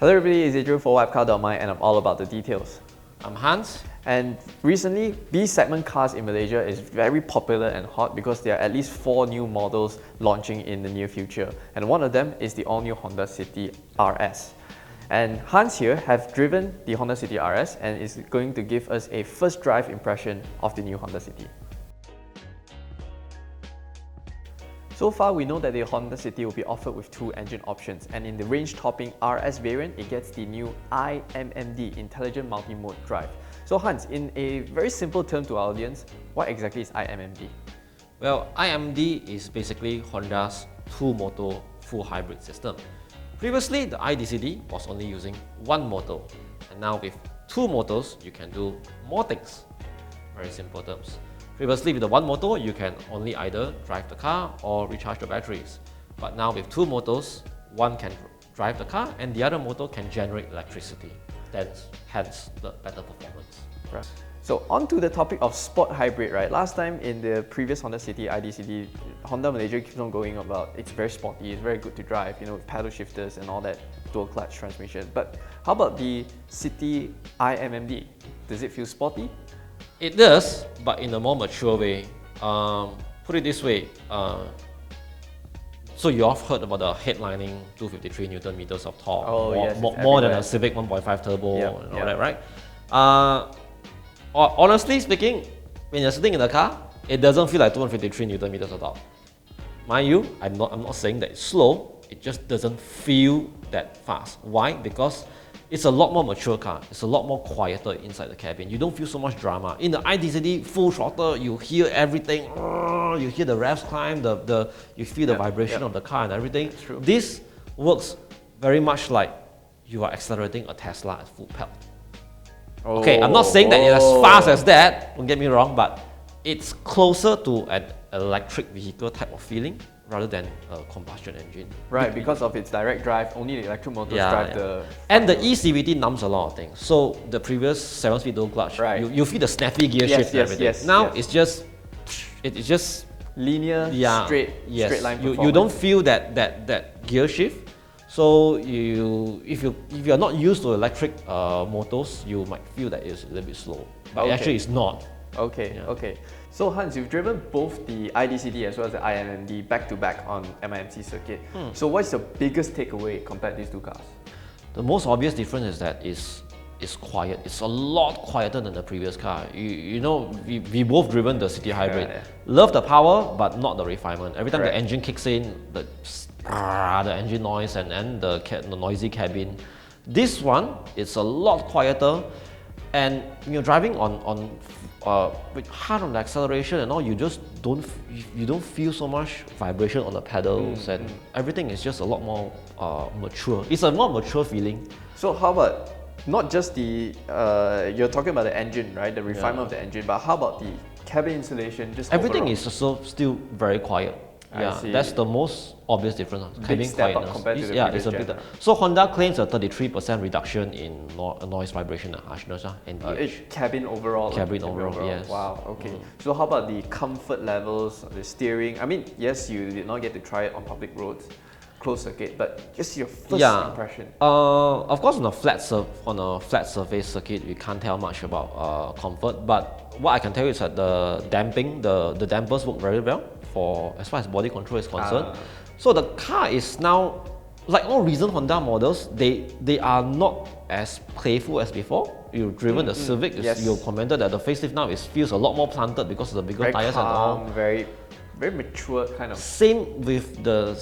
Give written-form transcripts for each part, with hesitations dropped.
Hello everybody, it's Adrian for WapCar.my and I'm all about the details. I'm Hans. And recently, B-segment cars in Malaysia is very popular and hot because there are at least 4 new models launching in the near future. And one of them is the all-new Honda City RS. And Hans here have driven the Honda City RS and is going to give us a first drive impression of the new Honda City. So far, we know that the Honda City will be offered with 2 engine options, and in the range-topping RS variant, it gets the new i-MMD Intelligent Multi-Mode Drive. So Hans, in a very simple term to our audience, what exactly is i-MMD? Well, i-MMD is basically Honda's 2-motor full hybrid system. Previously, the i-DCD was only using 1 motor, and now with 2 motors, you can do more things. Very simple terms. Previously, with the 1 motor, you can only either drive the car or recharge the batteries. But now with 2 motors, one can drive the car and the other motor can generate electricity. Hence the better performance. Right. So on to the topic of sport hybrid, right? Last time in the previous Honda City i-DCD, Honda Malaysia keeps on going about it's very sporty, it's very good to drive, you know, with paddle shifters and all that, dual clutch transmission. But how about the City i-MMD? Does it feel sporty? It does, but in a more mature way. Put it this way, so you have heard about the headlining 253 Newton meters of torque, more than a Civic 1.5 turbo and all that, right? Honestly speaking, when you're sitting in the car, it doesn't feel like 253 Newton meters of torque. Mind you, I'm not saying that it's slow, it just doesn't feel that fast. Why? Because it's a lot more mature car. It's a lot more quieter inside the cabin. You don't feel so much drama. In the i-DCD full throttle, you hear everything. You hear the revs climb. You feel the vibration of the car and everything. This works very much like you are accelerating a Tesla at full pelt. Okay, I'm not saying that it's as fast as that. Don't get me wrong, but it's closer to an electric vehicle type of feeling rather than a combustion engine. Right, because of its direct drive, only the electric motors drive the... And the e-CVT numbs a lot of things. So the previous 7-speed dual clutch, you feel the snappy gear shift and everything. Now it's just linear, straight line performance. You don't feel that gear shift. So if you're not used to electric motors, you might feel that it's a little bit slow. But actually it's not. Okay. So Hans, you've driven both the i-DCD as well as the i-MMD back-to-back on MIMC circuit. So what's your biggest takeaway compared to these 2 cars? The most obvious difference is that it's quiet. It's a lot quieter than the previous car. You know, we both driven the City Hybrid. Love the power, but not the refinement. Every time the engine kicks in, the engine noise and the noisy cabin. This one, it's a lot quieter. And when you're driving with hard on the acceleration and all, you just don't feel so much vibration on the pedals, and everything is just a lot more mature. It's a more mature feeling. So how about not just the you're talking about the engine, right? The refinement of the engine, but how about the cabin insulation? Just everything is also still very quiet. That's the most obvious difference. Big step up compared to the previous gen. So Honda claims a 33% reduction in noise, vibration and harshness. Cabin overall. Yes. Wow, okay. So how about the comfort levels, the steering? I mean, yes, you did not get to try it on public roads, closed circuit, but just your first impression. Of course, on a flat surface circuit, we can't tell much about comfort. But what I can tell you is that the dampers work very well for as far as body control is concerned. So the car is now, like all recent Honda models, they are not as playful as before. You've driven the Civic, you commented that the facelift now feels a lot more planted because of the bigger tires and all. Very mature kind of. Same with the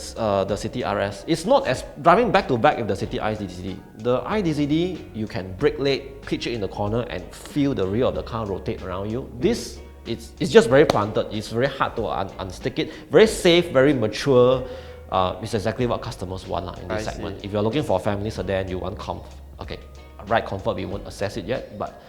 City RS. It's not as driving back to back with the City i-DCD. The i-DCD, you can brake late, pitch it in the corner and feel the rear of the car rotate around you. This it's just very planted. It's very hard to unstick it. Very safe, very mature. It's exactly what customers want in this segment. If you're looking for a family sedan, you want ride comfort, we won't assess it yet, but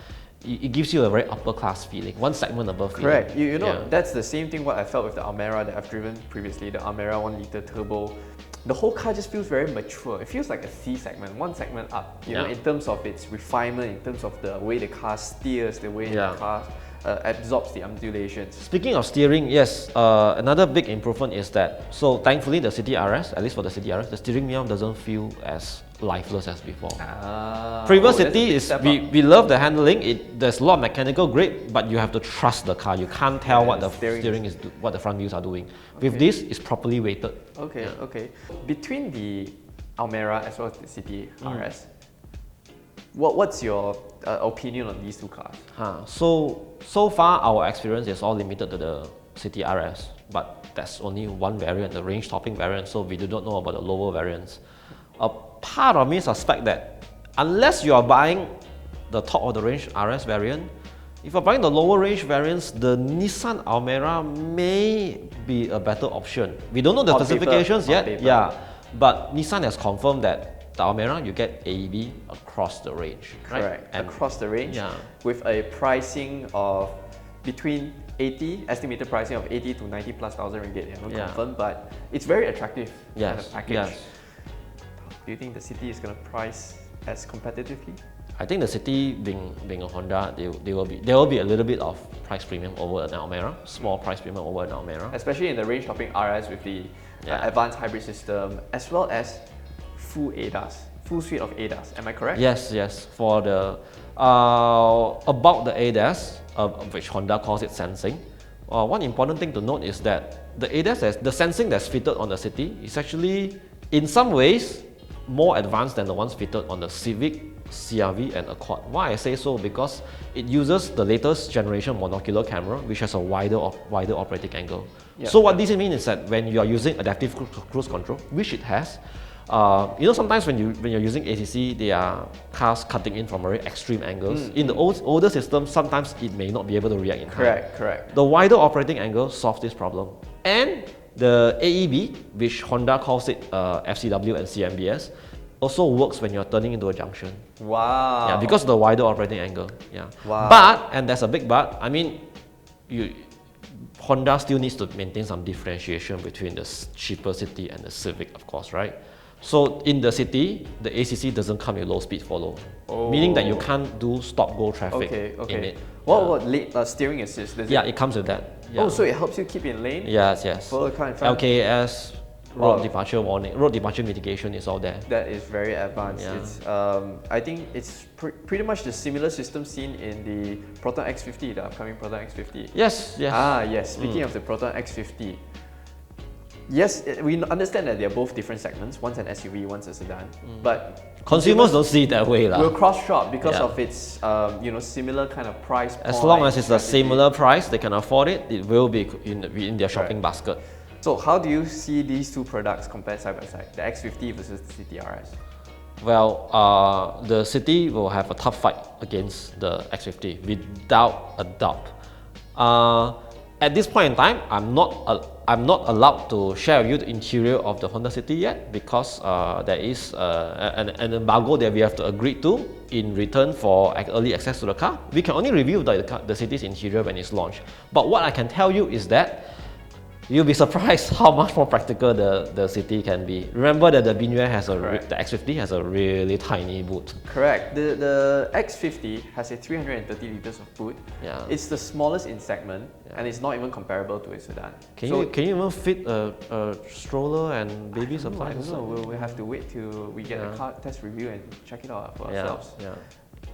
it gives you a very upper class feeling, one segment above feeling. Correct. You know, that's the same thing what I felt with the Almera that I've driven previously, the Almera 1-liter turbo. The whole car just feels very mature. It feels like a C segment, one segment up, you know, in terms of its refinement, in terms of the way the car steers, the way the car absorbs the undulations. Speaking of steering, yes, another big improvement is that, so thankfully the City RS, at least for the City RS, the steering wheel doesn't feel as lifeless as before. Ah, Previous that's a City big is, step up. we love the handling, there's a lot of mechanical grip, but you have to trust the car. You can't tell Yeah, what the steering is, what the front wheels are doing. With this, it's properly weighted. Okay, okay. Between the Almera as well as the City RS, what's your opinion on these two cars? So far, our experience is all limited to the City RS, but that's only one variant, the range topping variant, so we do not know about the lower variants. A part of me suspect that unless you are buying the top of the range RS variant, if you're buying the lower range variants, the Nissan Almera may be a better option. We don't know the specifications yet, yeah, but Nissan has confirmed that the Almera, you get AEB across the range. Correct, right? across the range, yeah, with a pricing of between 80, estimated pricing of 80 to 90 plus thousand ringgit, yeah, confirmed, but it's very attractive kind of package. Yes. Do you think the City is going to price as competitively? I think the City, being a Honda, there will be a little bit of price premium over an Almera, small price premium over an Almera. Especially in the range topping RS with the advanced hybrid system, as well as full ADAS, full suite of ADAS. Am I correct? Yes, yes. For the about the ADAS, which Honda calls it sensing. One important thing to note is that the ADAS, the sensing that's fitted on the City, is actually in some ways more advanced than the ones fitted on the Civic, CR-V and Accord. Why I say so? Because it uses the latest generation monocular camera, which has a wider operating angle. Yep, so what this means is that when you are using adaptive cruise control, which it has, you know, sometimes when you're using ACC, there are cars cutting in from very extreme angles. In the older system, sometimes it may not be able to react in time. Correct. The wider operating angle solves this problem. And the AEB, which Honda calls it FCW and CMBS, also works when you're turning into a junction. Wow. Yeah, because of the wider operating angle. Yeah. Wow. But, and there's a big but, I mean, Honda still needs to maintain some differentiation between the cheaper City and the Civic, of course, right? So in the City, the ACC doesn't come with low speed follow, meaning that you can't do stop-go traffic in it. What steering assist? It comes with that. Yeah. Oh, so it helps you keep in lane? Yes. Follow the car in front? LKS, road departure warning, road departure mitigation is all there. That is very advanced. Yeah. It's, I think it's pretty much the similar system seen in the Proton X50, the upcoming Proton X50. Yes. Yes. Speaking of the Proton X50, yes, we understand that they're both different segments. One's an SUV, one's a sedan. But consumers don't see it that way. We'll cross-shop because of its similar kind of price point. As long as it's a similar price, they can afford it, it will be in their shopping basket. So how do you see these two products compared side by side, the X50 versus the City RS? Well, the City will have a tough fight against the X50, without a doubt. At this point in time, I'm not allowed to share with you the interior of the Honda City yet, because there is an embargo that we have to agree to in return for early access to the car. We can only review the City's interior when it's launched. But what I can tell you is that you'll be surprised how much more practical the City can be. Remember that the Binue has the X50 has a really tiny boot. Correct. The X50 has a 330 liters of boot. Yeah. It's the smallest in segment, and it's not even comparable to a sedan. Can you even fit a stroller and baby supplies? I don't know. We'll have to wait till we get a car test review and check it out for ourselves. Yeah.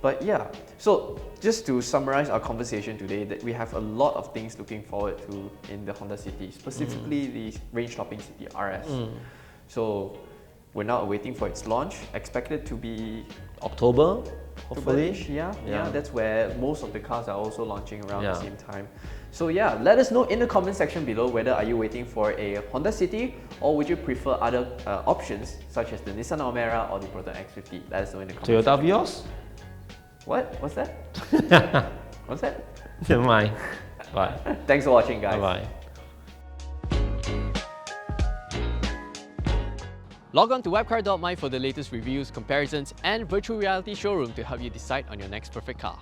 But yeah, so just to summarize our conversation today, that we have a lot of things looking forward to in the Honda City, specifically the range-topping City RS. So we're now waiting for its launch, expected to be October, hopefully. Yeah, that's where most of the cars are also launching around the same time. So yeah, let us know in the comment section below whether are you waiting for a Honda City or would you prefer other options such as the Nissan Almera or the Proton X50. Let us know in the comments. Toyota Vios? What? What's that? What's that? Never mind. Bye. Thanks for watching, guys. Bye-bye. Log on to WapCar.my for the latest reviews, comparisons, and virtual reality showroom to help you decide on your next perfect car.